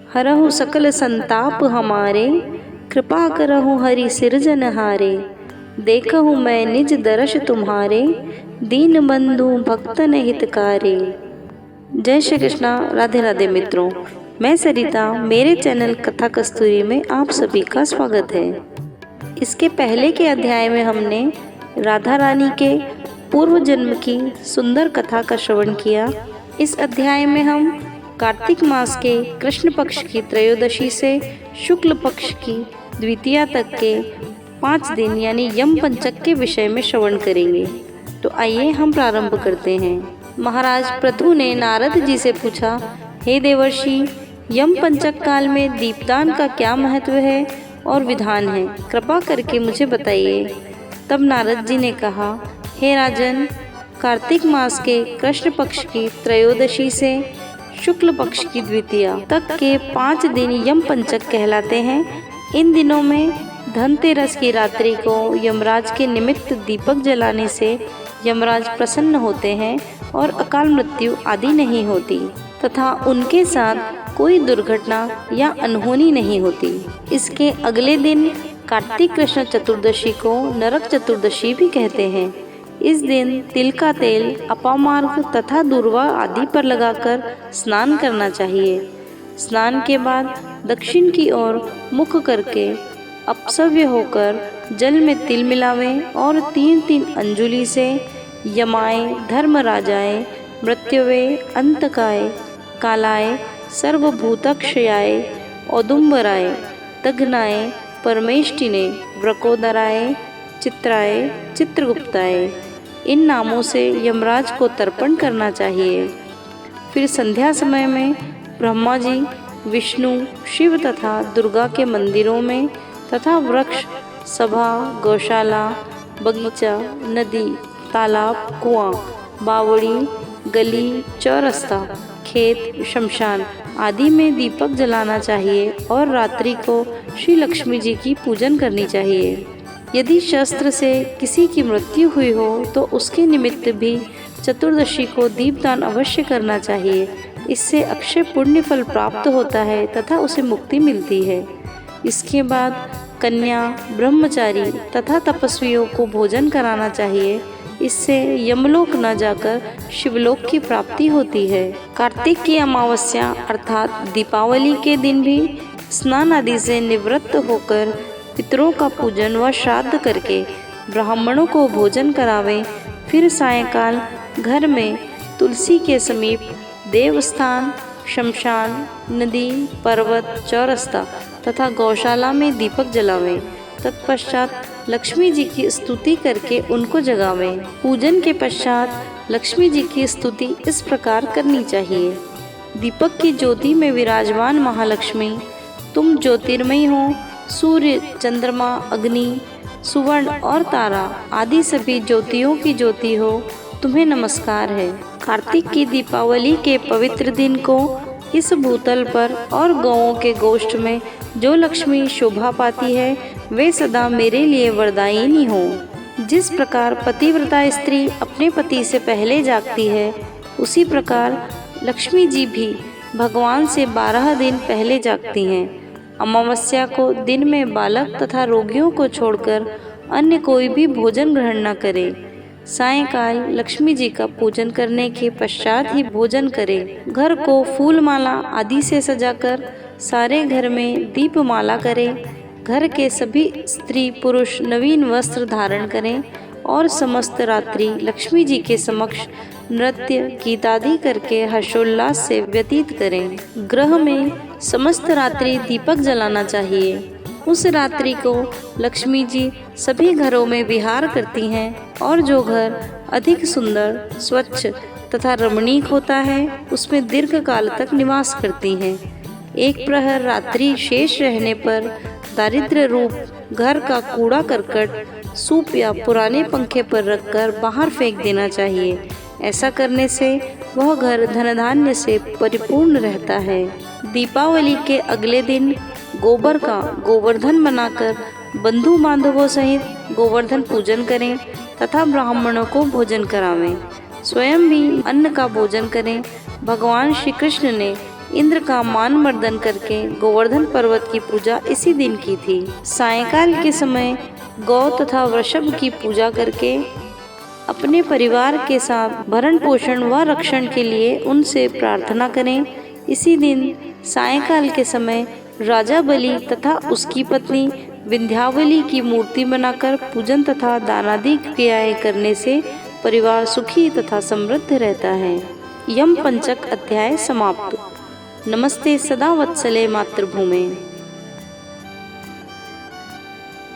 हरहु सकल संताप हमारे, कृपा करहु हरि सिरजनहारे। देखहु मैं निज दर्श तुम्हारे, दीन बंधु भक्तन हितकारे। जय श्री कृष्णा। राधे राधे मित्रों, मैं सरिता, मेरे चैनल कथा कस्तूरी में आप सभी का स्वागत है। इसके पहले के अध्याय में हमने राधा रानी के पूर्व जन्म की सुंदर कथा का श्रवण किया। इस अध्याय में हम कार्तिक मास के कृष्ण पक्ष की त्रयोदशी से शुक्ल पक्ष की द्वितीया तक के 5 दिन यानी यम पंचक के विषय में श्रवण करेंगे। तो आइए हम प्रारंभ करते हैं। महाराज पृथु ने नारद जी से पूछा, हे देवर्षि, यम पंचक काल में दीपदान का क्या महत्व है और विधान है, कृपा करके मुझे बताइए। तब नारद जी ने कहा, हे राजन, कार्तिक मास के कृष्ण पक्ष की त्रयोदशी से शुक्ल पक्ष की द्वितीया तक के 5 दिन यम पंचक कहलाते हैं। इन दिनों में धनतेरस की रात्रि को यमराज के निमित्त दीपक जलाने से यमराज प्रसन्न होते हैं और अकाल मृत्यु आदि नहीं होती तथा उनके साथ कोई दुर्घटना या अनहोनी नहीं होती। इसके अगले दिन कार्तिक कृष्ण चतुर्दशी को नरक चतुर्दशी भी कहते हैं। इस दिन तिल का तेल अपामार्ग तथा दूर्वा आदि पर लगाकर स्नान करना चाहिए। स्नान के बाद दक्षिण की ओर मुख करके अपसव्य होकर जल में तिल मिलावें और 3-3 अंजुलि से यमाय, धर्मराजाय, मृत्युवे, अंतकाय, कालाय, सर्वभूतक्षयाय, औदुम्बराय, दग्नाय, परमेष्टिने, व्रकोदराय, चित्राय, चित्रगुप्ताय, इन नामों से यमराज को तर्पण करना चाहिए। फिर संध्या समय में ब्रह्मा जी, विष्णु, शिव तथा दुर्गा के मंदिरों में तथा वृक्ष, सभा, गौशाला, बगीचा, नदी, तालाब, कुआं, बावड़ी, गली, चौरस्ता, खेत, शमशान आदि में दीपक जलाना चाहिए और रात्रि को श्री लक्ष्मी जी की पूजन करनी चाहिए। यदि शस्त्र से किसी की मृत्यु हुई हो तो उसके निमित्त भी चतुर्दशी को दीपदान अवश्य करना चाहिए। इससे अक्षय पुण्य फल प्राप्त होता है तथा उसे मुक्ति मिलती है। इसके बाद कन्या, ब्रह्मचारी तथा तपस्वियों को भोजन कराना चाहिए। इससे यमलोक न जाकर शिवलोक की प्राप्ति होती है। कार्तिक की अमावस्या अर्थात दीपावली के दिन भी स्नान आदि से निवृत्त होकर पितरों का पूजन व श्राद्ध करके ब्राह्मणों को भोजन करावें। फिर सायंकाल घर में तुलसी के समीप देवस्थान, शमशान, नदी, पर्वत, चौरस्ता तथा गौशाला में दीपक जलावें। तत्पश्चात लक्ष्मी जी की स्तुति करके उनको जगावें। पूजन के पश्चात लक्ष्मी जी की स्तुति इस प्रकार करनी चाहिए। दीपक की ज्योति में विराजमान महालक्ष्मी, तुम ज्योतिर्मयी हो। सूर्य, चंद्रमा, अग्नि, सुवर्ण और तारा आदि सभी ज्योतियों की ज्योति हो, तुम्हें नमस्कार है। कार्तिक की दीपावली के पवित्र दिन को इस भूतल पर और गौओं के गोष्ठ में जो लक्ष्मी शोभा पाती है वे सदा मेरे लिए वरदायिनी हो। जिस प्रकार पतिव्रता स्त्री अपने पति से पहले जागती है, उसी प्रकार लक्ष्मी जी भी भगवान से 12 दिन पहले जागती हैं। अमावस्या को दिन में बालक तथा रोगियों को छोड़कर अन्य कोई भी भोजन ग्रहण न करे। सायंकाल लक्ष्मी जी का पूजन करने के पश्चात ही भोजन करे। घर को फूल माला आदि से सजाकर सारे घर में दीपमाला करें। घर के सभी स्त्री पुरुष नवीन वस्त्र धारण करें और समस्त रात्रि लक्ष्मी जी के समक्ष नृत्य गीत आदि करके हर्षोल्लास से व्यतीत करें। गृह में समस्त रात्रि दीपक जलाना चाहिए। उस रात्रि को लक्ष्मी जी सभी घरों में विहार करती हैं और जो घर अधिक सुंदर, स्वच्छ तथा रमणीक होता है उसमें दीर्घ काल तक निवास करती हैं। एक प्रहर रात्रि शेष रहने पर दारिद्र्य रूप घर का कूड़ा करकट सूप या पुराने पंखे पर रखकर बाहर फेंक देना चाहिए। ऐसा करने से वह घर धन धान्य से परिपूर्ण रहता है। दीपावली के अगले दिन गोबर का गोवर्धन बनाकर बंधु बांधवों सहित गोवर्धन पूजन करें तथा ब्राह्मणों को भोजन करावें। स्वयं भी अन्न का भोजन करें। भगवान श्री कृष्ण ने इंद्र का मान मर्दन करके गोवर्धन पर्वत की पूजा इसी दिन की थी। सायंकाल के समय गौ तथा वृषभ की पूजा करके अपने परिवार के साथ भरण पोषण व रक्षण के लिए उनसे प्रार्थना करें। इसी दिन सायंकाल के समय राजा बलि तथा उसकी पत्नी विंध्यावली की मूर्ति बनाकर पूजन तथा दानादि क्रियाएं करने से परिवार सुखी तथा समृद्ध रहता है। यम पंचक अध्याय समाप्त। नमस्ते सदा वत्सले मातृभूमे।